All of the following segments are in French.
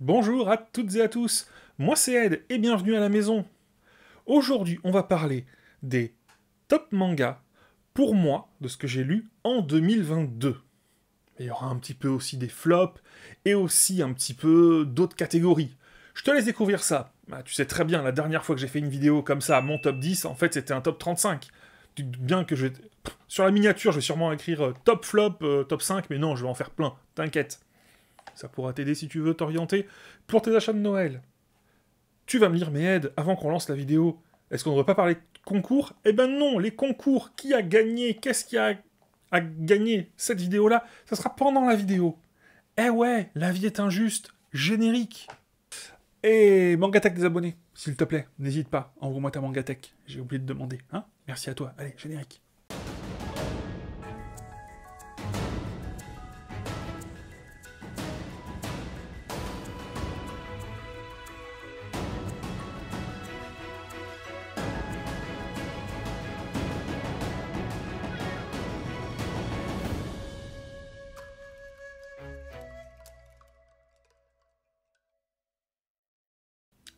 Bonjour à toutes et à tous, moi c'est Ed et bienvenue à la maison. Aujourd'hui on va parler des top mangas pour moi de ce que j'ai lu en 2022. Il y aura un petit peu aussi des flops et aussi un petit peu d'autres catégories. Je te laisse découvrir ça. Bah, tu sais très bien, la dernière fois que j'ai fait une vidéo comme ça, mon top 10, en fait c'était un top 35. Tu te doutes bien que sur la miniature je vais sûrement écrire top flop, top 5, mais non, je vais en faire plein, t'inquiète. Ça pourra t'aider si tu veux t'orienter pour tes achats de Noël. Tu vas me dire, mais Ed, avant qu'on lance la vidéo, est-ce qu'on ne devrait pas parler de concours? Eh ben non, les concours, qui a gagné? Qu'est-ce qui a gagné cette vidéo-là? Ça sera pendant la vidéo. Eh ouais, la vie est injuste. Générique. Et Mangatech des abonnés, s'il te plaît, n'hésite pas, envoie-moi ta Mangatech. J'ai oublié de demander, hein? Merci à toi. Allez, générique.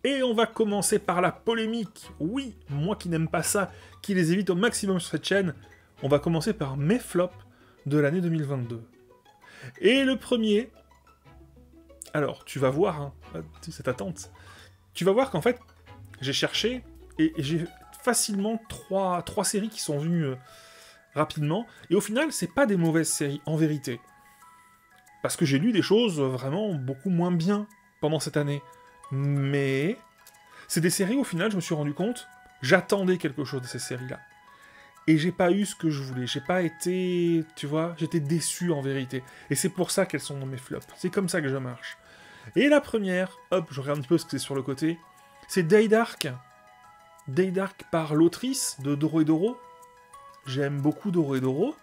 Et on va commencer par la polémique. Oui, moi qui n'aime pas ça, qui les évite au maximum sur cette chaîne, on va commencer par mes flops de l'année 2022. Et le premier... Alors, tu vas voir, hein, cette attente. Tu vas voir qu'en fait, j'ai cherché, et j'ai facilement trois séries qui sont venues rapidement, et au final, c'est pas des mauvaises séries, en vérité. Parce que j'ai lu des choses vraiment beaucoup moins bien pendant cette année. Mais c'est des séries, au final, je me suis rendu compte, j'attendais quelque chose de ces séries-là. Et j'ai pas eu ce que je voulais, j'ai pas été, tu vois, j'étais déçu en vérité. Et c'est pour ça qu'elles sont dans mes flops, c'est comme ça que je marche. Et la première, hop, je regarde un petit peu ce que c'est sur le côté, c'est Day Dark. Day Dark par l'autrice de Doro et Doro. J'aime beaucoup Doro et Doro.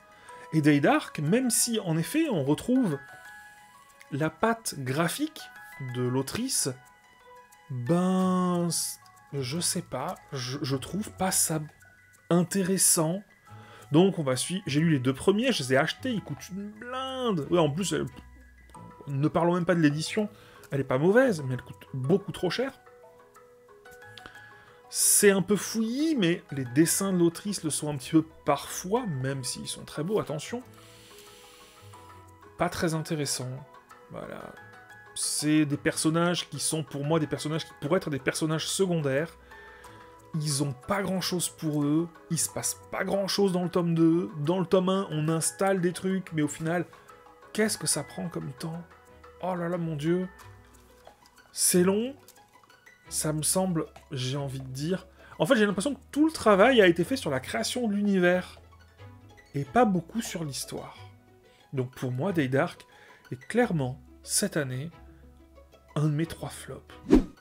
Et Day Dark, même si, en effet, on retrouve la patte graphique de l'autrice, ben, je sais pas, je trouve pas ça intéressant. Donc on va suivre. J'ai lu les deux premiers, je les ai achetés, ils coûtent une blinde. Ouais, en plus, ne parlons même pas de l'édition, elle est pas mauvaise, mais elle coûte beaucoup trop cher. C'est un peu fouillis, mais les dessins de l'autrice le sont un petit peu parfois, même s'ils sont très beaux, attention. Pas très intéressant. Voilà. C'est des personnages qui sont pour moi des personnages qui pourraient être des personnages secondaires. Ils ont pas grand chose pour eux, il se passe pas grand chose dans le tome 2. Dans le tome 1, on installe des trucs, mais au final, qu'est-ce que ça prend comme temps? Oh là là, mon dieu. C'est long, ça me semble, j'ai envie de dire... En fait, j'ai l'impression que tout le travail a été fait sur la création de l'univers, et pas beaucoup sur l'histoire. Donc pour moi, Day Dark est clairement, cette année, un de mes 3 flops.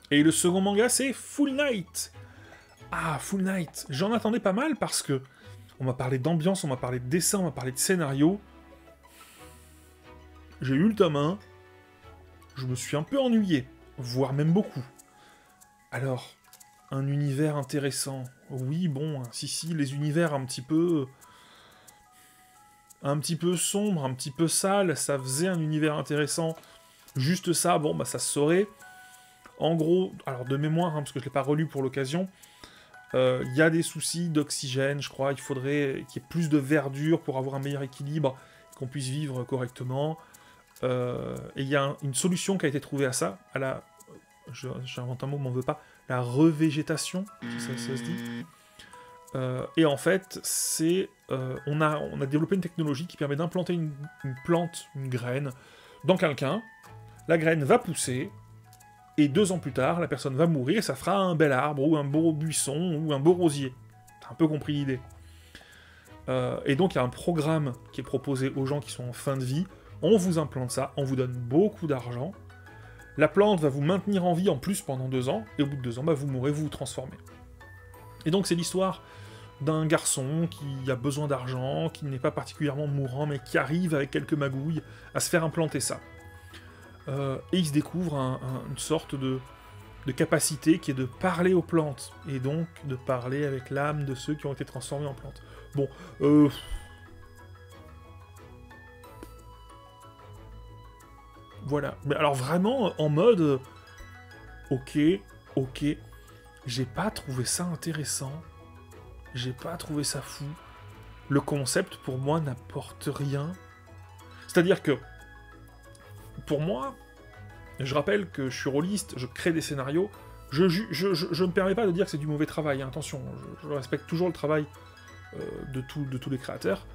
Et le second manga, c'est Full Night. Ah, Full Night, j'en attendais pas mal parce que on m'a parlé d'ambiance, on m'a parlé de dessin, on m'a parlé de scénario. J'ai eu le tome 1, je me suis un peu ennuyé, voire même beaucoup. Alors, un univers intéressant. Oui, bon, si, les univers un petit peu sombre, un petit peu sale, ça faisait un univers intéressant. Juste ça, bon, bah ça se saurait. En gros, alors de mémoire, hein, parce que je l'ai pas relu pour l'occasion, il y a des soucis d'oxygène, je crois. Il faudrait qu'il y ait plus de verdure pour avoir un meilleur équilibre, qu'on puisse vivre correctement. Et il y a une solution qui a été trouvée à ça, à la... J'invente un mot, m'en veux pas. La revégétation, ça se dit. Et en fait, c'est... on a développé une technologie qui permet d'implanter une plante, une graine, dans quelqu'un. La graine va pousser, et 2 ans plus tard, la personne va mourir, et ça fera un bel arbre, ou un beau buisson, ou un beau rosier. T'as un peu compris l'idée. Et donc, il y a un programme qui est proposé aux gens qui sont en fin de vie. On vous implante ça, on vous donne beaucoup d'argent. La plante va vous maintenir en vie en plus pendant 2 ans, et au bout de 2 ans, bah, vous mourrez, vous vous transformez. Et donc, c'est l'histoire d'un garçon qui a besoin d'argent, qui n'est pas particulièrement mourant, mais qui arrive avec quelques magouilles à se faire implanter ça. Et il se découvre une sorte de capacité qui est de parler aux plantes, et donc de parler avec l'âme de ceux qui ont été transformés en plantes. Bon, Voilà. Mais alors vraiment, en mode... ok, ok, j'ai pas trouvé ça intéressant. J'ai pas trouvé ça fou. Le concept, pour moi, n'apporte rien. C'est-à-dire que, pour moi, je rappelle que je suis rôliste, je crée des scénarios, je me permets pas de dire que c'est du mauvais travail, hein, attention, je respecte toujours le travail de tous les créateurs,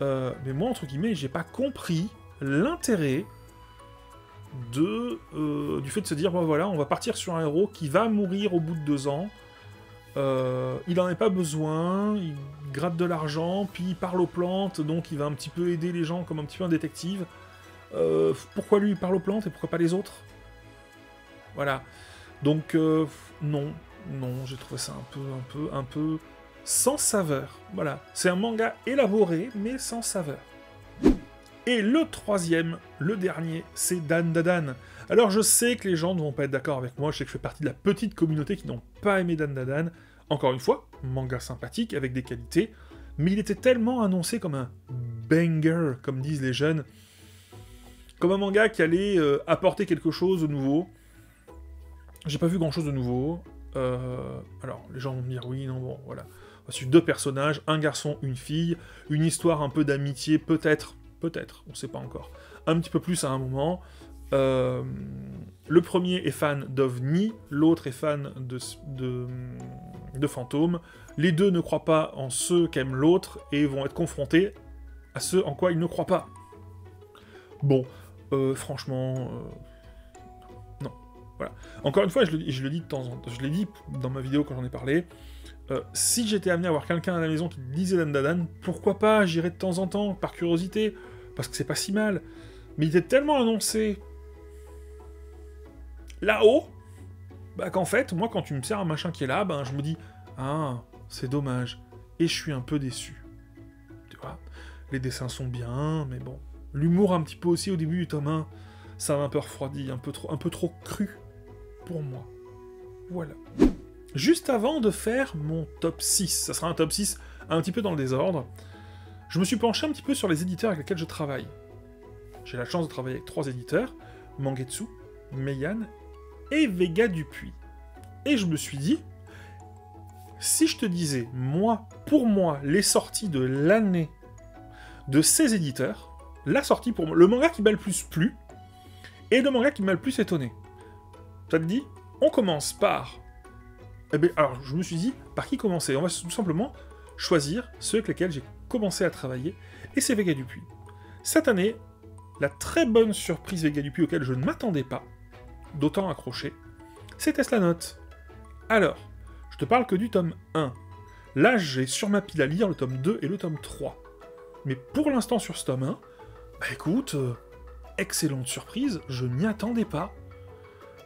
mais moi, entre guillemets, j'ai pas compris l'intérêt du fait de se dire, bon, voilà, on va partir sur un héros qui va mourir au bout de 2 ans, il en a pas besoin, il gratte de l'argent, puis il parle aux plantes, donc il va un petit peu aider les gens comme un petit peu un détective. Pourquoi lui il parle aux plantes et pourquoi pas les autres? Voilà. Donc, non, j'ai trouvé ça un peu sans saveur. Voilà. C'est un manga élaboré, mais sans saveur. Et le troisième, le dernier, c'est Dan Da Dan. Alors je sais que les gens ne vont pas être d'accord avec moi, je sais que je fais partie de la petite communauté qui n'ont pas aimé Dan Da Dan. Encore une fois, manga sympathique, avec des qualités, mais il était tellement annoncé comme un banger, comme disent les jeunes, comme un manga qui allait apporter quelque chose de nouveau. J'ai pas vu grand chose de nouveau. Alors, les gens vont me dire, oui, non, bon, voilà. On a su 2 personnages, un garçon, une fille, une histoire un peu d'amitié, peut-être, on sait pas encore. Un petit peu plus à un moment. Le premier est fan d'OVNI, l'autre est fan de fantômes. Les deux ne croient pas en ceux qu'aime l'autre et vont être confrontés à ceux en quoi ils ne croient pas. Bon, franchement... non, voilà. Encore une fois, je le dis de temps en temps, je l'ai dit dans ma vidéo quand j'en ai parlé, si j'étais amené à voir quelqu'un à la maison qui lisait Dan Da Dan, pourquoi pas, j'irais de temps en temps, par curiosité, parce que c'est pas si mal. Mais il était tellement annoncé là-haut, bah qu'en fait, moi, quand tu me sers un machin qui est là, ben je me dis, ah, c'est dommage. Et je suis un peu déçu. Tu vois, les dessins sont bien, mais bon. L'humour un petit peu aussi au début du tome 1, ça m'a un peu refroidi, un peu trop cru pour moi. Voilà. Juste avant de faire mon top 6, ça sera un top 6 un petit peu dans le désordre, je me suis penché un petit peu sur les éditeurs avec lesquels je travaille. J'ai la chance de travailler avec 3 éditeurs, Mangetsu, Meian et Vega Dupuis. Et je me suis dit, si je te disais, pour moi, les sorties de l'année de ces éditeurs, la sortie pour moi, le manga qui m'a le plus plu, et le manga qui m'a le plus étonné. Ça te dit? On commence par... Eh bien, alors, je me suis dit, par qui commencer? On va tout simplement choisir ceux avec lesquels j'ai commencé à travailler, et c'est Vega Dupuis. Cette année, la très bonne surprise Vega Dupuis auquel je ne m'attendais pas, d'autant accroché, c'est Tesla Note. Alors, je te parle que du tome 1. Là, j'ai sur ma pile à lire le tome 2 et le tome 3. Mais pour l'instant, sur ce tome 1, bah écoute, excellente surprise, je n'y attendais pas.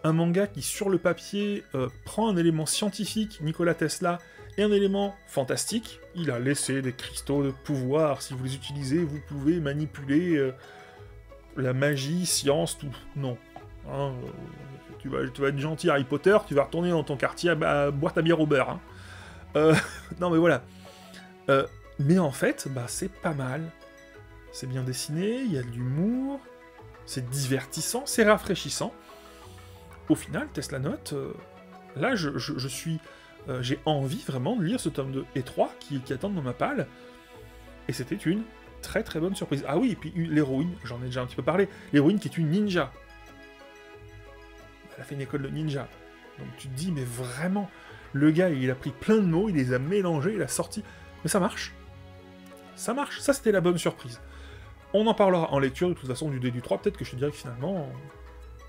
Un manga qui, sur le papier, prend un élément scientifique, Nikola Tesla, et un élément fantastique. Il a laissé des cristaux de pouvoir. Si vous les utilisez, vous pouvez manipuler la magie, science, tout. Non. Hein, tu vas être gentil, Harry Potter, tu vas retourner dans ton quartier à boire ta bière au beurre. Hein. Non, mais voilà. Mais en fait, bah, c'est pas mal. C'est bien dessiné, il y a de l'humour, c'est divertissant, c'est rafraîchissant. Au final, Tesla Note, là, j'ai envie vraiment de lire ce tome 2 et 3 qui attendent dans ma palle. Et c'était une très très bonne surprise. Ah oui, et puis l'héroïne, j'en ai déjà un petit peu parlé, l'héroïne qui est une ninja. Elle a fait une école de ninja. Donc tu te dis, mais vraiment, le gars, il a pris plein de mots, il les a mélangés, il a sorti... Mais ça marche. Ça marche. Ça, c'était la bonne surprise. On en parlera en lecture, de toute façon, du 2 et du 3. Peut-être que je te dirais que finalement...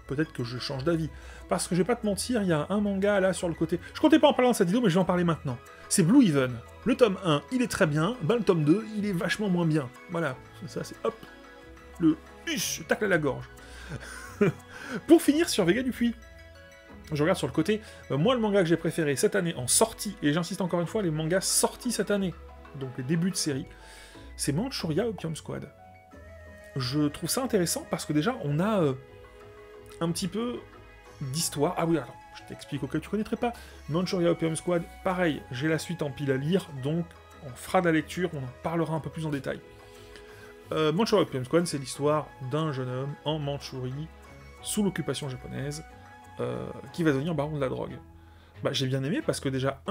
Peut-être que je change d'avis. Parce que je vais pas te mentir, il y a un manga là sur le côté. Je comptais pas en parler dans cette vidéo, mais je vais en parler maintenant. C'est Blue Heaven. Le tome 1, il est très bien. Ben, le tome 2, il est vachement moins bien. Voilà. Ça, c'est hop. Le tacle à la gorge. Pour finir sur Vega Dupuis. Je regarde sur le côté. Moi, le manga que j'ai préféré cette année en sortie, et j'insiste encore une fois, les mangas sortis cette année, donc les débuts de série, c'est Manchuria Opium Squad. Je trouve ça intéressant parce que déjà, on a un petit peu d'histoire. Ah oui, alors, je t'explique au cas où tu connaîtrais pas. Manchuria Opium Squad, pareil, j'ai la suite en pile à lire, donc on fera de la lecture, on en parlera un peu plus en détail. Manchuria Opium Squad, c'est l'histoire d'un jeune homme en Mandchourie, sous l'occupation japonaise, qui va devenir baron de la drogue. Bah, j'ai bien aimé parce que déjà,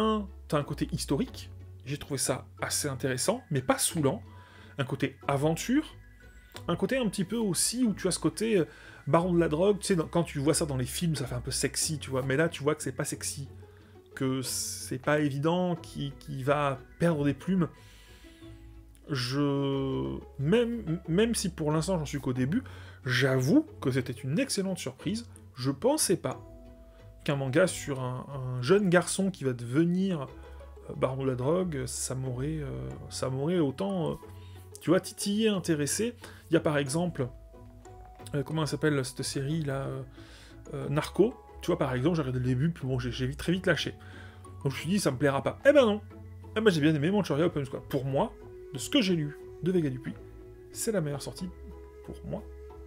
t'as un côté historique, j'ai trouvé ça assez intéressant, mais pas saoulant, un côté aventure, un côté un petit peu aussi où tu as ce côté baron de la drogue, tu sais, quand tu vois ça dans les films, ça fait un peu sexy, tu vois, mais là, tu vois que c'est pas sexy, que c'est pas évident, qui va perdre des plumes. Même si pour l'instant j'en suis qu'au début, j'avoue que c'était une excellente surprise. Je pensais pas qu'un manga sur un jeune garçon qui va devenir baron de la drogue, ça m'aurait autant, tu vois, titillé, intéressé. Il y a par exemple, comment elle s'appelle cette série là, Narco. Tu vois, par exemple, j'ai regardé le début, puis bon, j'ai très vite lâché. Donc je me suis dit, ça me plaira pas. Eh ben non. Eh ben j'ai bien aimé Manchuria Open Squad. Pour moi, de ce que j'ai lu de Vega Dupuis, c'est la meilleure sortie, pour moi,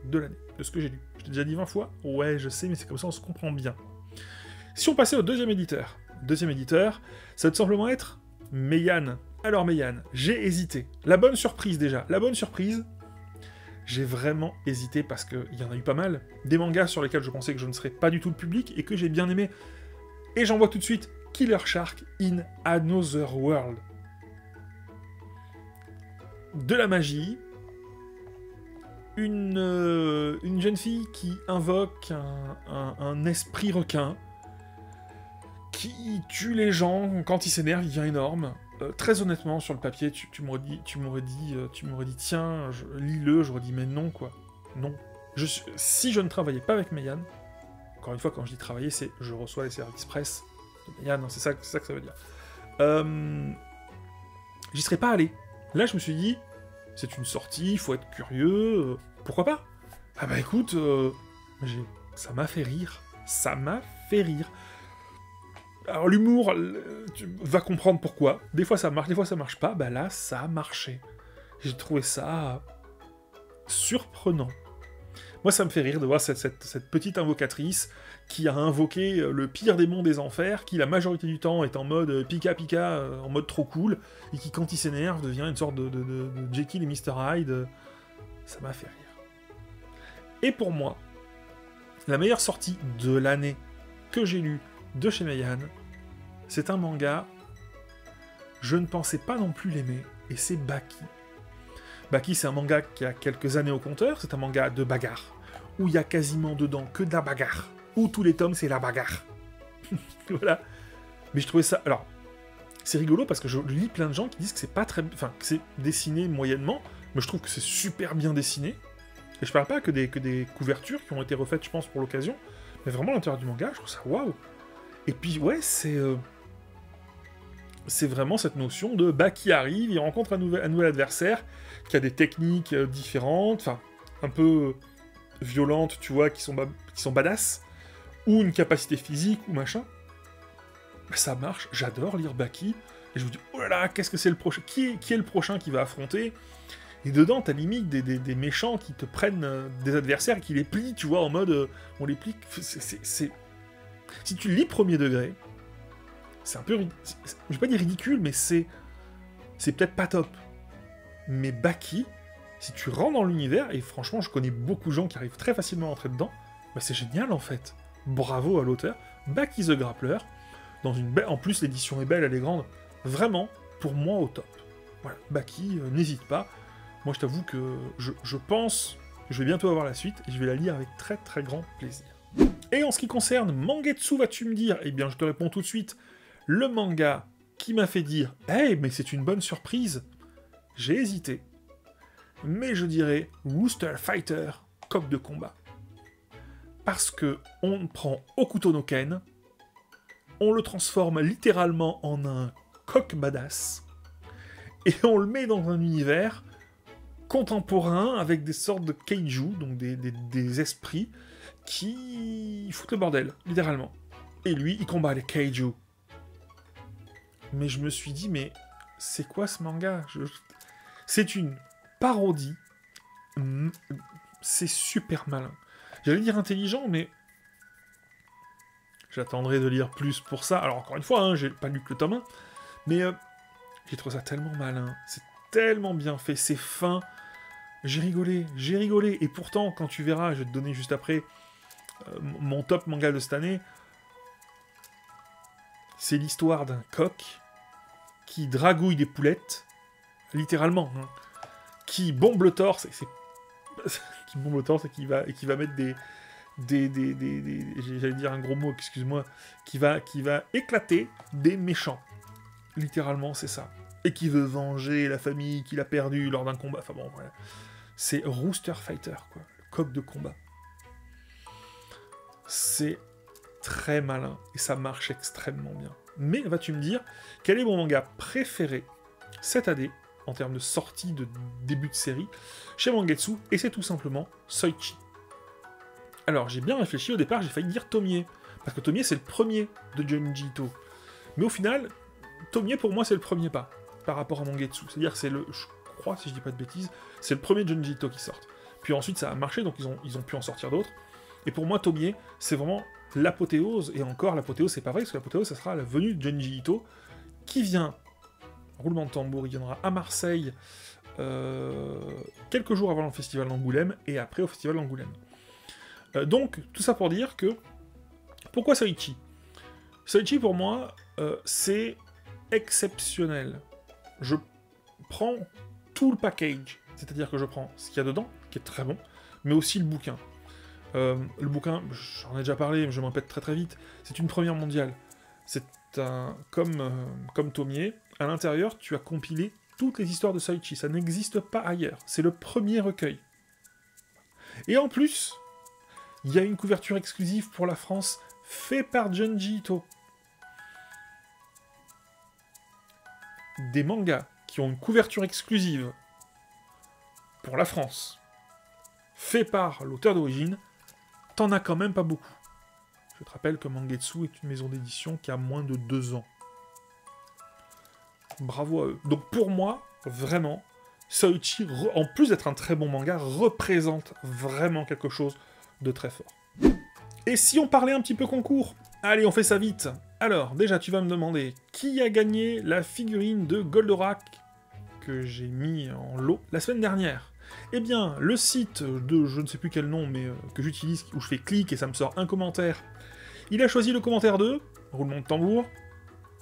de l'année. De ce que j'ai lu. Je t'ai déjà dit 20 fois. Ouais, je sais, mais c'est comme ça, on se comprend bien. Si on passait au deuxième éditeur, ça va tout simplement être Meian. Alors Meian, j'ai hésité. La bonne surprise déjà. La bonne surprise, j'ai vraiment hésité parce qu'il y en a eu pas mal. Des mangas sur lesquels je pensais que je ne serais pas du tout le public et que j'ai bien aimé. Et j'en vois tout de suite Killer Shark in Another World. De la magie. Une jeune fille qui invoque un esprit requin qui tue les gens quand il s'énerve, il devient énorme. Très honnêtement, sur le papier, tu m'aurais dit, tiens, lis-le, j'aurais dit, mais non, quoi. Non. Si je ne travaillais pas avec Meian, encore une fois, quand je dis travailler, c'est je reçois les services presse de Meian, c'est ça que ça veut dire. J'y serais pas allé. Là, je me suis dit, c'est une sortie, il faut être curieux, pourquoi pas? Ah bah écoute, ça m'a fait rire. Ça m'a fait rire. Alors l'humour, tu vas comprendre pourquoi. Des fois ça marche, des fois ça marche pas. Bah là, ça a marché. J'ai trouvé ça surprenant. Moi, ça me fait rire de voir cette petite invocatrice qui a invoqué le pire démon des enfers, qui la majorité du temps est en mode pika-pika, en mode trop cool, et qui, quand il s'énerve, devient une sorte de Jekyll et Mr. Hyde. Ça m'a fait rire. Et pour moi, la meilleure sortie de l'année que j'ai lue de chez Meian, c'est un manga, je ne pensais pas non plus l'aimer, et c'est Baki. Baki, c'est un manga qui a quelques années au compteur, c'est un manga de bagarre, où il y a quasiment dedans que de la bagarre, où tous les tomes c'est la bagarre. Voilà. Mais je trouvais ça... Alors, c'est rigolo parce que je lis plein de gens qui disent que c'est pas très... Enfin, que c'est dessiné moyennement, mais je trouve que c'est super bien dessiné. Et je parle pas que des couvertures qui ont été refaites, je pense, pour l'occasion, mais vraiment l'intérieur du manga, je trouve ça waouh. Et puis, ouais, c'est vraiment cette notion de Baki arrive, il rencontre un nouvel adversaire qui a des techniques différentes, enfin, un peu violentes, tu vois, qui sont badass, ou une capacité physique, ou machin. Bah, ça marche, j'adore lire Baki, et je me dis, oh là là, qu'est-ce que c'est le prochain? Qui est le prochain qui va affronter? Et dedans, t'as limite des méchants qui te prennent des adversaires et qui les plient, tu vois, en mode, on les plie, c'est... Si tu lis premier degré, c'est un peu... Je vais pas dire ridicule, mais c'est peut-être pas top. Mais Baki, si tu rentres dans l'univers, et franchement, je connais beaucoup de gens qui arrivent très facilement à entrer dedans, bah c'est génial, en fait. Bravo à l'auteur. Baki the Grappler, dans une belle... En plus, l'édition est belle, elle est grande. Vraiment, pour moi, au top. Voilà, Baki, n'hésite pas. Moi, je t'avoue que je pense que je vais bientôt avoir la suite, et je vais la lire avec très très grand plaisir. Et en ce qui concerne Mangetsu, vas-tu me dire? Eh bien, je te réponds tout de suite. Le manga qui m'a fait dire « Hey, mais c'est une bonne surprise !» J'ai hésité. Mais je dirais Rooster Fighter, coq de combat. Parce que on prend Hokuto no Ken, on le transforme littéralement en un coq badass, et on le met dans un univers contemporain avec des sortes de kaiju, donc des esprits, qui foutent le bordel, littéralement. Et lui, il combat les kaiju. Mais je me suis dit, mais c'est quoi ce manga? C'est une parodie. C'est super malin. J'allais dire intelligent, mais j'attendrai de lire plus pour ça. Alors encore une fois, hein, j'ai pas lu que le tome 1, mais j'ai trouvé ça tellement malin. C'est tellement bien fait, c'est fin. J'ai rigolé. Et pourtant, quand tu verras, je vais te donner juste après mon top manga de cette année, c'est l'histoire d'un coq qui dragouille des poulettes, littéralement, hein, qui bombe le torse, qui bombe le torse et qui va mettre j'allais dire un gros mot, excuse-moi, qui va éclater des méchants. Littéralement, c'est ça. Et qui veut venger la famille qu'il a perdue lors d'un combat. Enfin bon, voilà. C'est Rooster Fighter, quoi. Le coq de combat. C'est très malin et ça marche extrêmement bien. Mais vas-tu me dire, quel est mon manga préféré cette année, en termes de sortie, de début de série, chez Mangetsu, et c'est tout simplement Soichi. Alors, j'ai bien réfléchi, au départ, j'ai failli dire Tomie, parce que Tomie, c'est le premier de Junji Ito. Mais au final, Tomie, pour moi, c'est le premier pas, par rapport à Mangetsu. C'est-à-dire, je crois, si je dis pas de bêtises, c'est le premier Junji Ito qui sort. Puis ensuite, ça a marché, donc ils ont pu en sortir d'autres. Et pour moi, Tomie, c'est vraiment l'apothéose, et encore, l'apothéose, c'est pas vrai, parce que l'apothéose, ça sera la venue de Junji Ito, qui vient, roulement de tambour, il viendra à Marseille, quelques jours avant le festival d'Angoulême, et après au festival d'Angoulême. Donc, tout ça pour dire que... Pourquoi Soichi ? Soichi, pour moi, c'est exceptionnel. Je prends tout le package, c'est-à-dire que je prends ce qu'il y a dedans, qui est très bon, mais aussi le bouquin. Le bouquin, j'en ai déjà parlé, mais je me répète très très vite, c'est une première mondiale. C'est un... Comme Tomie, à l'intérieur, tu as compilé toutes les histoires de Soichi, ça n'existe pas ailleurs. C'est le premier recueil. Et en plus... il y a une couverture exclusive pour la France, faite par Junji Ito. Des mangas qui ont une couverture exclusive pour la France, fait par l'auteur d'origine, t'en as quand même pas beaucoup. Je te rappelle que Mangetsu est une maison d'édition qui a moins de 2 ans. Bravo à eux. Donc pour moi, vraiment, Soichi, en plus d'être un très bon manga, représente vraiment quelque chose de très fort. Et si on parlait un petit peu concours ? Allez, on fait ça vite. Alors, déjà, tu vas me demander qui a gagné la figurine de Goldorak que j'ai mis en lot la semaine dernière. Eh bien, le site de je ne sais plus quel nom, mais que j'utilise, où je fais clic et ça me sort un commentaire, il a choisi le commentaire 2, roulement de tambour.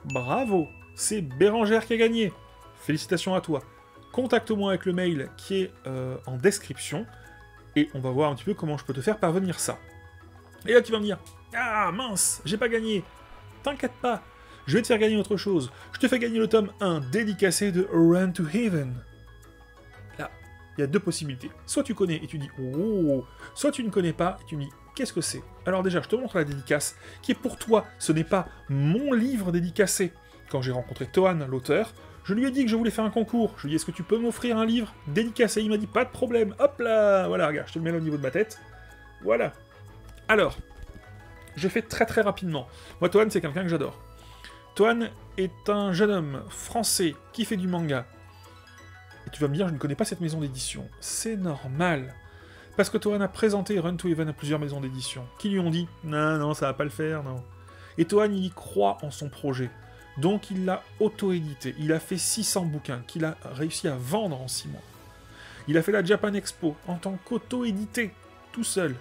Bravo, c'est Bérangère qui a gagné. Félicitations à toi. Contacte-moi avec le mail qui est en description, et on va voir un petit peu comment je peux te faire parvenir ça. Et là, tu vas me dire, ah mince, j'ai pas gagné. T'inquiète pas, je vais te faire gagner autre chose. Je te fais gagner le tome 1 dédicacé de Run to Heaven. Là, il y a 2 possibilités. Soit tu connais et tu dis, oh, soit tu ne connais pas et tu me dis, qu'est-ce que c'est ? Alors déjà, je te montre la dédicace, qui est pour toi, ce n'est pas mon livre dédicacé. Quand j'ai rencontré Tohan, l'auteur, je lui ai dit que je voulais faire un concours. Je lui ai dit, est-ce que tu peux m'offrir un livre dédicacé ? Il m'a dit, pas de problème. Hop là, voilà, regarde, je te le mets là au niveau de ma tête. Voilà. Alors, je fais très très rapidement. Moi, Tohan, c'est quelqu'un que j'adore. Tohan est un jeune homme français qui fait du manga. Et tu vas me dire, je ne connais pas cette maison d'édition. C'est normal. Parce que Tohan a présenté Run to Heaven à plusieurs maisons d'édition, qui lui ont dit, non, non, ça va pas le faire, non. Et Tohan, il y croit en son projet. Donc il l'a auto-édité. Il a fait 600 bouquins qu'il a réussi à vendre en 6 mois. Il a fait la Japan Expo en tant qu'auto-édité, tout seul.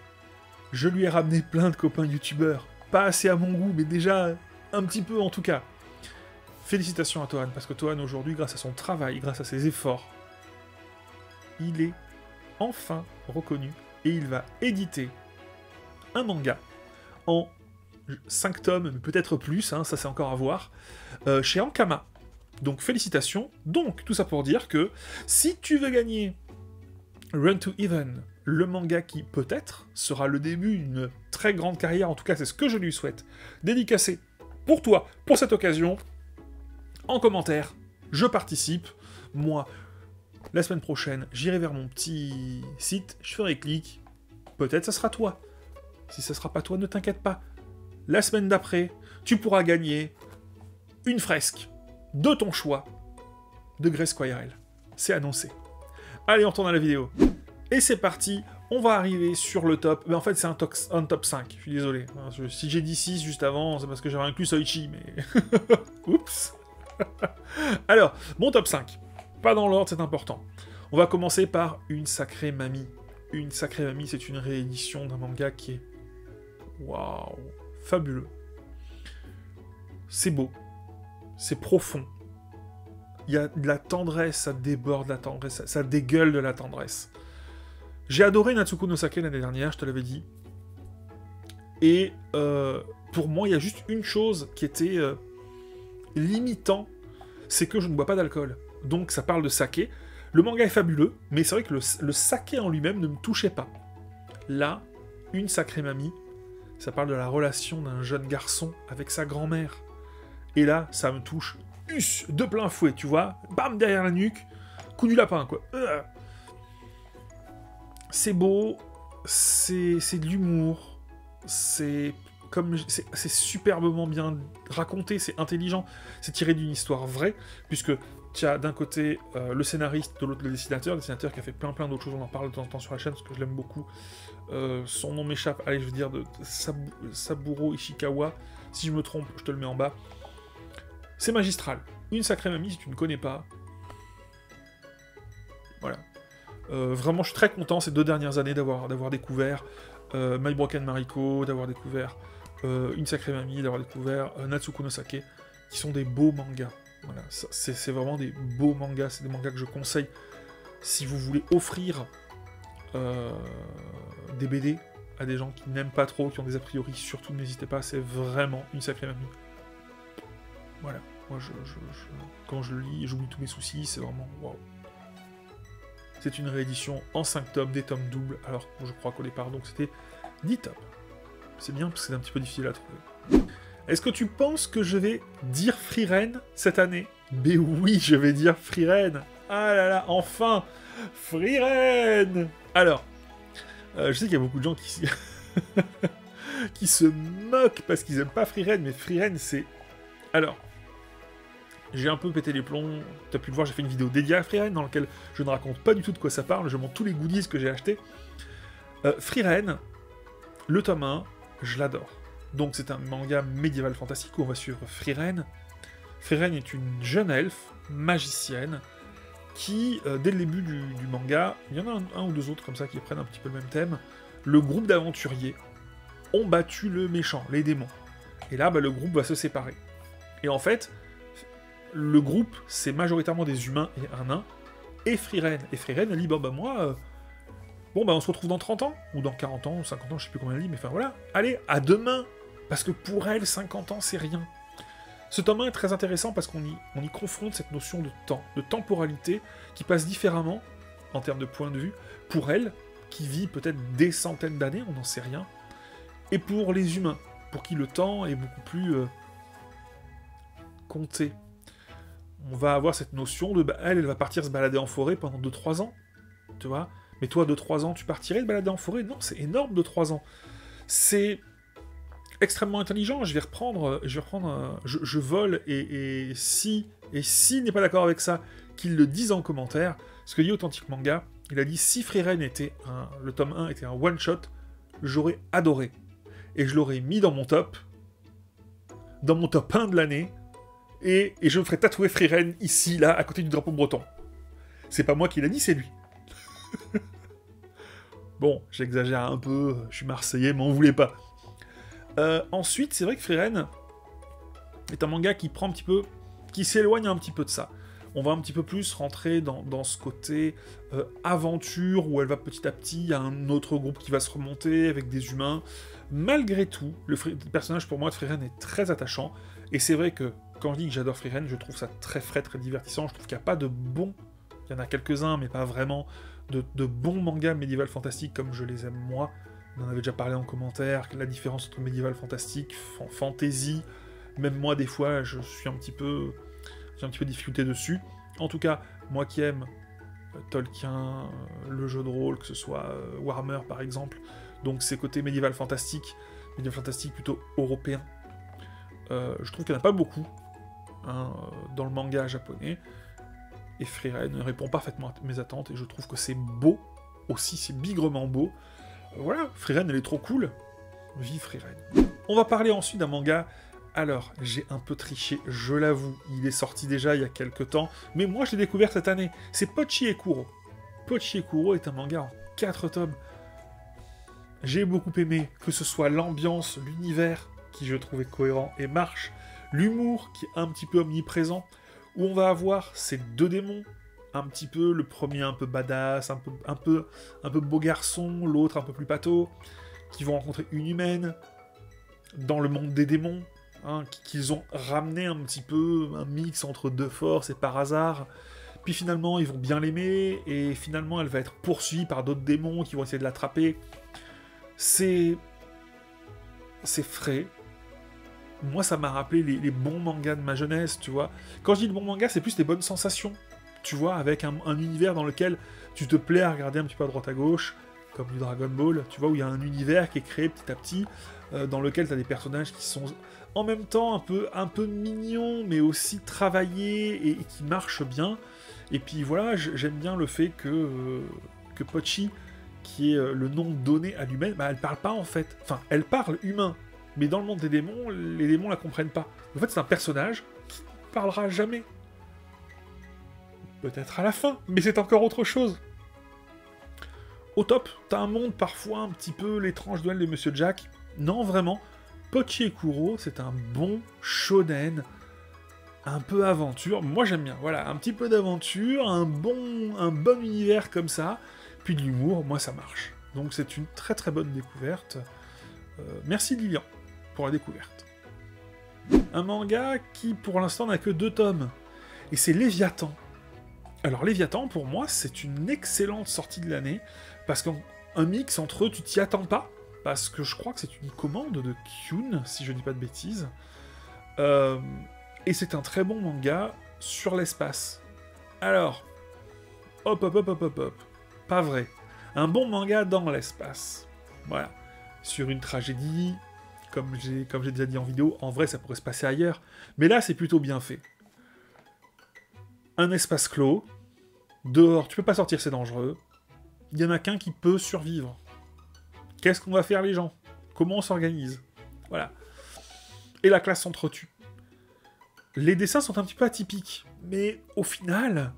Je lui ai ramené plein de copains youtubeurs. Pas assez à mon goût, mais déjà un petit peu en tout cas. Félicitations à Tohan, parce que Tohan aujourd'hui, grâce à son travail, grâce à ses efforts, il est enfin reconnu et il va éditer un manga en 5 tomes, mais peut-être plus, hein, ça c'est encore à voir, chez Ankama. Donc félicitations. Donc tout ça pour dire que si tu veux gagner Run to Heaven, le manga qui peut-être sera le début d'une très grande carrière, en tout cas c'est ce que je lui souhaite, dédicacé pour toi, pour cette occasion, en commentaire, je participe, moi, la semaine prochaine, j'irai vers mon petit site, je ferai clic, peut-être ça sera toi. Si ça sera pas toi, ne t'inquiète pas. La semaine d'après, tu pourras gagner une fresque de ton choix de Grace Quairel. C'est annoncé. Allez, on retourne à la vidéo. Et c'est parti, on va arriver sur le top. Mais en fait, c'est un top 5, je suis désolé. Si j'ai dit 6 juste avant, c'est parce que j'avais inclus Soichi, mais... Oups. Alors, mon top 5. Pas dans l'ordre, c'est important. On va commencer par Une Sacrée Mamie. Une Sacrée Mamie, c'est une réédition d'un manga qui est waouh, fabuleux. C'est beau, c'est profond. Il y a de la tendresse, ça déborde de la tendresse, ça dégueule de la tendresse. J'ai adoré Natsuko no Sake l'année dernière, je te l'avais dit. Et pour moi, il y a juste une chose qui était limitant, c'est que je ne bois pas d'alcool. Donc ça parle de saké. Le manga est fabuleux, mais c'est vrai que le saké en lui-même ne me touchait pas. Là, une sacrée mamie, ça parle de la relation d'un jeune garçon avec sa grand-mère. Et là, ça me touche de plein fouet, tu vois. Bam, derrière la nuque, coup du lapin, quoi. C'est beau, c'est de l'humour, c'est superbement bien raconté, c'est intelligent, c'est tiré d'une histoire vraie, puisque tu as d'un côté le scénariste, de l'autre le dessinateur qui a fait plein d'autres choses, on en parle de temps en temps sur la chaîne, parce que je l'aime beaucoup. Son nom m'échappe, allez, je veux dire, de Saburo Ishikawa, si je me trompe, je te le mets en bas. C'est magistral. Une sacrée mamie, si tu ne connais pas. Voilà. Vraiment, je suis très content ces 2 dernières années d'avoir découvert My Broken Mariko, d'avoir découvert Une sacrée mamie, d'avoir découvert Natsuko no Sake, qui sont des beaux mangas. Voilà, c'est vraiment des beaux mangas, c'est des mangas que je conseille si vous voulez offrir des BD à des gens qui n'aiment pas trop, qui ont des a priori, surtout n'hésitez pas, c'est vraiment Une sacrée mamie. Voilà, moi quand je le lis, j'oublie tous mes soucis, c'est vraiment waouh. C'est une réédition en 5 tomes, des tomes doubles, alors je crois qu'au départ, donc c'était 10 tomes. C'est bien, parce que c'est un petit peu difficile à trouver. Est-ce que tu penses que je vais dire Frieren cette année? Mais oui, je vais dire Frieren. Ah là là, enfin Frieren. Alors, je sais qu'il y a beaucoup de gens qui, qui se moquent parce qu'ils n'aiment pas Frieren, mais Frieren, c'est... Alors... J'ai un peu pété les plombs, tu as pu le voir, j'ai fait une vidéo dédiée à Frieren dans laquelle je ne raconte pas du tout de quoi ça parle, je montre tous les goodies que j'ai achetés. Frieren, le tome 1, je l'adore. Donc c'est un manga médiéval fantastique où on va suivre Frieren. Frieren est une jeune elfe, magicienne, qui, dès le début du manga, il y en a un ou deux autres comme ça qui prennent un petit peu le même thème, le groupe d'aventuriers ont battu le méchant, les démons. Et là, le groupe va se séparer. Et en fait... Le groupe, c'est majoritairement des humains et un nain, et Frieren. Et Frieren, elle dit, moi, on se retrouve dans 30 ans, ou dans 40 ans, ou 50 ans, je sais plus combien elle dit, mais enfin voilà, allez, à demain. Parce que pour elle, 50 ans, c'est rien. Ce tome 1 est très intéressant parce qu'on y confronte cette notion de temps, de temporalité, qui passe différemment, en termes de point de vue, pour elle, qui vit peut-être des centaines d'années, on n'en sait rien, et pour les humains, pour qui le temps est beaucoup plus compté. On va avoir cette notion de, elle va partir se balader en forêt pendant 2-3 ans, tu vois. Mais toi, 2-3 ans, tu partirais te balader en forêt? Non, c'est énorme, 2-3 ans. C'est extrêmement intelligent, je vole, et si n'est pas d'accord avec ça, qu'il le dise en commentaire, ce que dit Authentic Manga, il a dit, si Frieren était le tome 1 était un one-shot, j'aurais adoré. Et je l'aurais mis dans mon top 1 de l'année, et je me ferais tatouer Frieren ici, là, à côté du drapeau breton. C'est pas moi qui l'a dit, c'est lui. Bon, j'exagère un peu, je suis marseillais, m'en voulez pas. Ensuite, c'est vrai que Frieren est un manga qui prend un petit peu... qui s'éloigne un petit peu de ça. On va un petit peu plus rentrer dans ce côté aventure, où elle va petit à petit, il y a un autre groupe qui va se remonter avec des humains. Malgré tout, le personnage pour moi de Frieren est très attachant, et c'est vrai que quand je dis que j'adore Frieren, je trouve ça très frais, très divertissant, je trouve qu'il n'y a pas de bons, il y en a quelques-uns, mais pas vraiment, de bons mangas médiéval fantastique comme je les aime moi. On en avait déjà parlé en commentaire, la différence entre médiéval fantastique, fantasy, même moi des fois j'ai un petit peu de difficulté dessus. En tout cas, moi qui aime Tolkien, le jeu de rôle, que ce soit Warhammer par exemple, donc ces côtés médiéval fantastique plutôt européen, je trouve qu'il n'y en a pas beaucoup dans le manga japonais, et Frieren répond parfaitement à mes attentes, et je trouve que c'est beau aussi, c'est bigrement beau. Voilà, Frieren elle est trop cool, vive Frieren. On va parler ensuite d'un manga. Alors, j'ai un peu triché, je l'avoue, il est sorti déjà il y a quelques temps, mais moi je l'ai découvert cette année, c'est Pochi et Kuro. Pochi et Kuro est un manga en 4 tomes. j'ai beaucoup aimé que ce soit l'ambiance, l'univers, qui je trouvais cohérent et marche, l'humour qui est un petit peu omniprésent, où on va avoir ces deux démons, un petit peu, le premier un peu badass, un peu beau garçon, l'autre un peu plus pâteau, qui vont rencontrer une humaine dans le monde des démons, hein, qu'ils ont ramené un petit peu, un mix entre deux forces et par hasard. Puis finalement, ils vont bien l'aimer, et finalement, elle va être poursuivie par d'autres démons qui vont essayer de l'attraper. C'est frais. Moi, ça m'a rappelé les bons mangas de ma jeunesse, tu vois. Quand je dis le bon manga, c'est plus des bonnes sensations, tu vois, avec un univers dans lequel tu te plais à regarder un petit peu à droite à gauche, comme du Dragon Ball, tu vois, où il y a un univers qui est créé petit à petit, dans lequel tu as des personnages qui sont en même temps un peu mignons, mais aussi travaillés et qui marchent bien. Et puis voilà, j'aime bien le fait que Pochi, qui est le nom donné à l'humaine, bah, elle parle pas en fait. Enfin, elle parle humain, mais dans le monde des démons, les démons la comprennent pas. En fait, c'est un personnage qui parlera jamais. Peut-être à la fin, mais c'est encore autre chose. Au top, t'as un monde parfois un petit peu l'étrange duel de Monsieur Jack. Non, vraiment, Pochi et Kuro, c'est un bon shonen, un peu aventure. Moi, j'aime bien. Voilà, un petit peu d'aventure, un bon univers comme ça, puis de l'humour, moi, ça marche. Donc, c'est une très très bonne découverte. Merci Lilian pour la découverte. Un manga qui, pour l'instant, n'a que 2 tomes. Et c'est Léviathan. Alors, Léviathan, pour moi, c'est une excellente sortie de l'année, parce qu'un mix entre eux, tu t'y attends pas, parce que je crois que c'est une commande de Kyun, si je dis pas de bêtises. Et c'est un très bon manga sur l'espace. Alors, hop, pas vrai. Un bon manga dans l'espace. Voilà. Sur une tragédie, comme j'ai déjà dit en vidéo, en vrai ça pourrait se passer ailleurs, mais là c'est plutôt bien fait. Un espace clos, dehors tu peux pas sortir, c'est dangereux, il y en a qu'un qui peut survivre. Qu'est-ce qu'on va faire les gens? Comment on s'organise? Voilà. Et la classe s'entretue. Les dessins sont un petit peu atypiques, mais au final,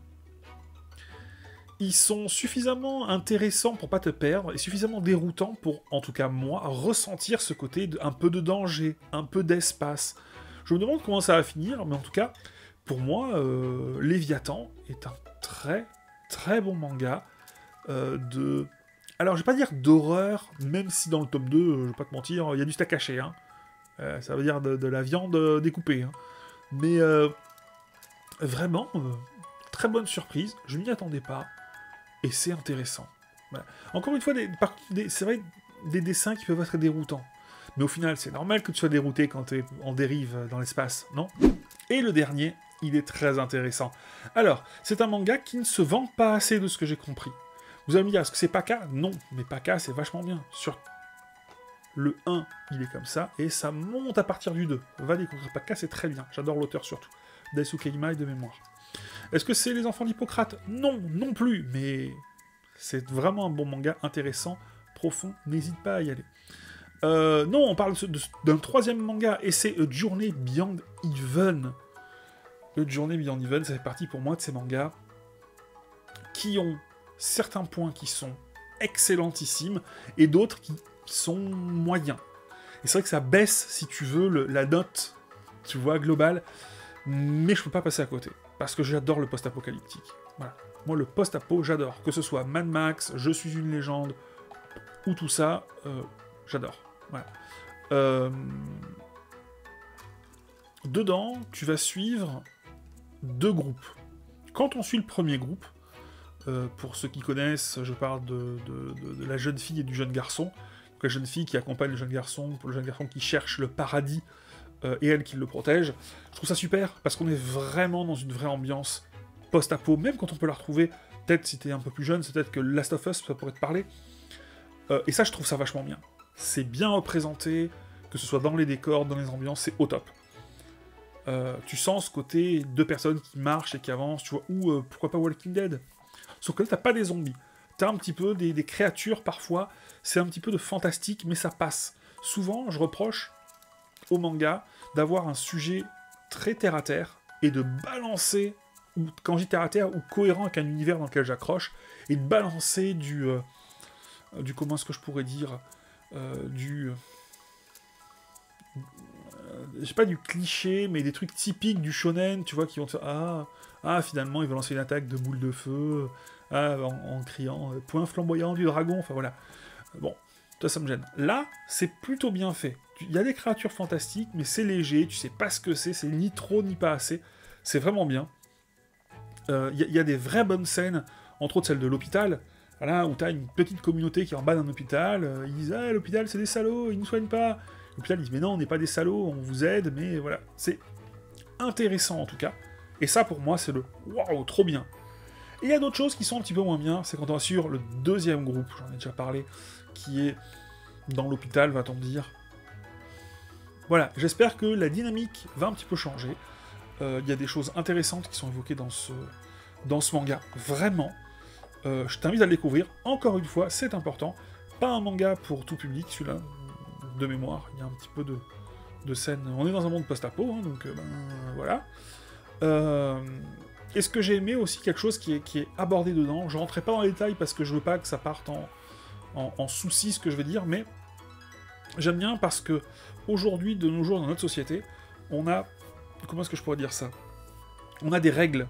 ils sont suffisamment intéressants pour pas te perdre, et suffisamment déroutants pour, en tout cas moi, ressentir ce côté un peu de danger, un peu d'espace. Je me demande comment ça va finir, mais en tout cas, pour moi, Léviathan est un très très bon manga de... Alors, je vais pas dire d'horreur, même si dans le tome 2, je vais pas te mentir, il y a du steak haché, hein. Ça veut dire de la viande découpée, hein. Mais vraiment, très bonne surprise, je m'y attendais pas. Et c'est intéressant. Voilà. Encore une fois, c'est vrai, des dessins qui peuvent être déroutants. Mais au final, c'est normal que tu sois dérouté quand tu es en dérive dans l'espace, non? Et le dernier, il est très intéressant. Alors, c'est un manga qui ne se vend pas assez de ce que j'ai compris. Vous allez me dire, est-ce que c'est Paka? Non, mais Paka, c'est vachement bien. Sur le 1, il est comme ça, et ça monte à partir du 2. Va découvrir Paka, c'est très bien. J'adore l'auteur surtout. Daisuke Imai de mémoire. Est-ce que c'est les enfants d'Hippocrate? Non, non plus, mais c'est vraiment un bon manga intéressant, profond, n'hésite pas à y aller. Non, on parle d'un 3e manga, et c'est A Journey Beyond Even. A Journey Beyond Even, ça fait partie pour moi de ces mangas qui ont certains points qui sont excellentissimes, et d'autres qui sont moyens. Et c'est vrai que ça baisse, si tu veux, la note, tu vois, globale, mais je peux pas passer à côté. Parce que j'adore le post-apocalyptique. Voilà. Moi, le post-apo, j'adore. Que ce soit Mad Max, Je suis une légende, ou tout ça, j'adore. Voilà. Dedans, tu vas suivre 2 groupes. Quand on suit le premier groupe, pour ceux qui connaissent, je parle de la jeune fille et du jeune garçon. Donc, la jeune fille qui accompagne le jeune garçon qui cherche le paradis, et elle qui le protège. Je trouve ça super, parce qu'on est vraiment dans une vraie ambiance post-apo, même quand on peut la retrouver, peut-être si t'es un peu plus jeune, c'est peut-être que Last of Us, ça pourrait te parler. Et ça, je trouve ça vachement bien. C'est bien représenté, que ce soit dans les décors, dans les ambiances, c'est au top. Tu sens ce côté 2 personnes qui marchent et qui avancent, tu vois, ou pourquoi pas Walking Dead. Sauf que là, t'as pas des zombies. T'as un petit peu des créatures, parfois, c'est un petit peu de fantastique, mais ça passe. Souvent, je reproche au manga d'avoir un sujet très terre-à-terre, et de balancer, ou quand je dis terre-à-terre, ou cohérent avec un univers dans lequel j'accroche, et de balancer du comment est-ce que je pourrais dire, je sais pas du cliché, mais des trucs typiques du shonen, tu vois, qui vont te faire finalement il va lancer une attaque de boule de feu, en criant point flamboyant du dragon, enfin voilà. Bon, ça me gêne. Là, c'est plutôt bien fait. Il y a des créatures fantastiques, mais c'est léger, tu sais pas ce que c'est ni trop ni pas assez. C'est vraiment bien. Il y a des vraies bonnes scènes, entre autres celle de l'hôpital, voilà, où t'as une petite communauté qui est en bas d'un hôpital, ils disent « Ah, l'hôpital, c'est des salauds, ils nous soignent pas !» L'hôpital dit « Mais non, on n'est pas des salauds, on vous aide, mais voilà. » C'est intéressant, en tout cas. Et ça, pour moi, c'est le « Waouh, trop bien !» Et il y a d'autres choses qui sont un petit peu moins bien, c'est quand on va sur le deuxième groupe, j'en ai déjà parlé, qui est dans l'hôpital, va-t-on dire. Voilà, j'espère que la dynamique va un petit peu changer. Il y a des choses intéressantes qui sont évoquées dans ce manga, vraiment. Je t'invite à le découvrir, encore une fois, c'est important. Pas un manga pour tout public, celui-là, de mémoire, il y a un petit peu de scènes. On est dans un monde post-apo, hein, donc voilà. Et ce que j'ai aimé aussi, quelque chose qui est abordé dedans, je rentrerai pas dans les détails parce que je veux pas que ça parte en souci, ce que je vais dire, mais j'aime bien parce que aujourd'hui, de nos jours, dans notre société, on a... Comment est-ce que je pourrais dire ça? On a des règles.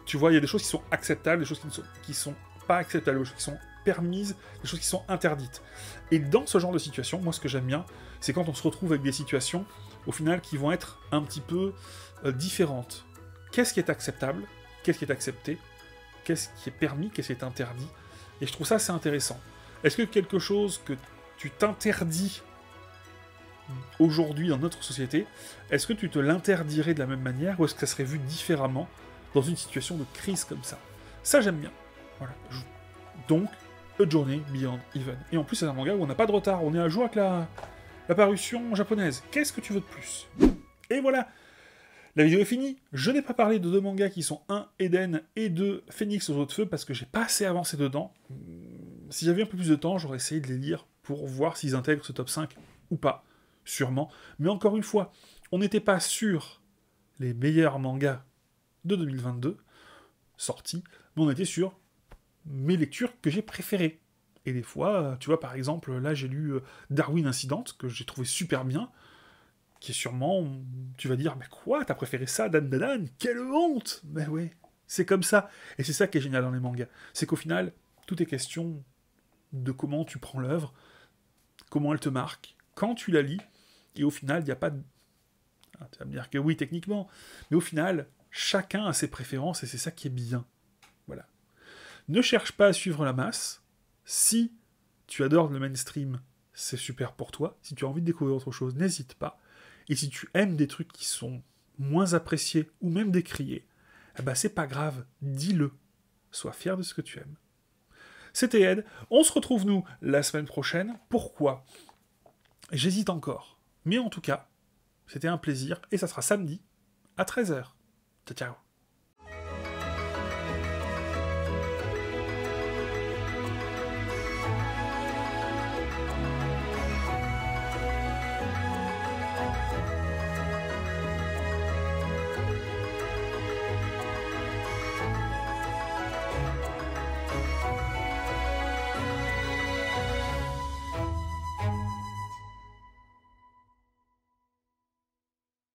Tu vois, il y a des choses qui sont acceptables, des choses qui sont pas acceptables, des choses qui sont permises, des choses qui sont interdites. Et dans ce genre de situation, moi, ce que j'aime bien, c'est quand on se retrouve avec des situations, au final, qui vont être un petit peu différentes. Qu'est-ce qui est acceptable? Qu'est-ce qui est accepté? Qu'est-ce qui est permis? Qu'est-ce qui est interdit? Et je trouve ça assez intéressant. Est-ce que quelque chose que tu t'interdis aujourd'hui dans notre société, est-ce que tu te l'interdirais de la même manière, ou est-ce que ça serait vu différemment dans une situation de crise comme ça? Ça, j'aime bien. Voilà. Donc, A Journey Beyond Even. Et en plus, c'est un manga où on n'a pas de retard, on est à jour avec la parution japonaise. Qu'est-ce que tu veux de plus? Et voilà, la vidéo est finie. Je n'ai pas parlé de deux mangas qui sont un Eden et deux Phoenix aux eaux de feu parce que j'ai pas assez avancé dedans. Si j'avais un peu plus de temps, j'aurais essayé de les lire pour voir s'ils intègrent ce top 5 ou pas. Sûrement. Mais encore une fois, on n'était pas sur les meilleurs mangas de 2022 sortis, mais on était sur mes lectures que j'ai préférées. Et des fois, tu vois, par exemple, là j'ai lu Darwin Incident, que j'ai trouvé super bien, qui est sûrement, tu vas dire, mais quoi, t'as préféré ça, Dan Dan Dan? Quelle honte! Mais ouais, c'est comme ça. Et c'est ça qui est génial dans les mangas. C'est qu'au final, tout est question de comment tu prends l'œuvre, comment elle te marque, quand tu la lis, et au final, il n'y a pas de... Ah, tu vas me dire que oui, techniquement, mais au final, chacun a ses préférences, et c'est ça qui est bien. Voilà. Ne cherche pas à suivre la masse. Si tu adores le mainstream, c'est super pour toi. Si tu as envie de découvrir autre chose, n'hésite pas. Et si tu aimes des trucs qui sont moins appréciés, ou même décriés, eh ben c'est pas grave, dis-le. Sois fier de ce que tu aimes. C'était Ed. On se retrouve, nous, la semaine prochaine. Pourquoi? J'hésite encore. Mais en tout cas, c'était un plaisir, et ça sera samedi, à 13h. Ciao, ciao.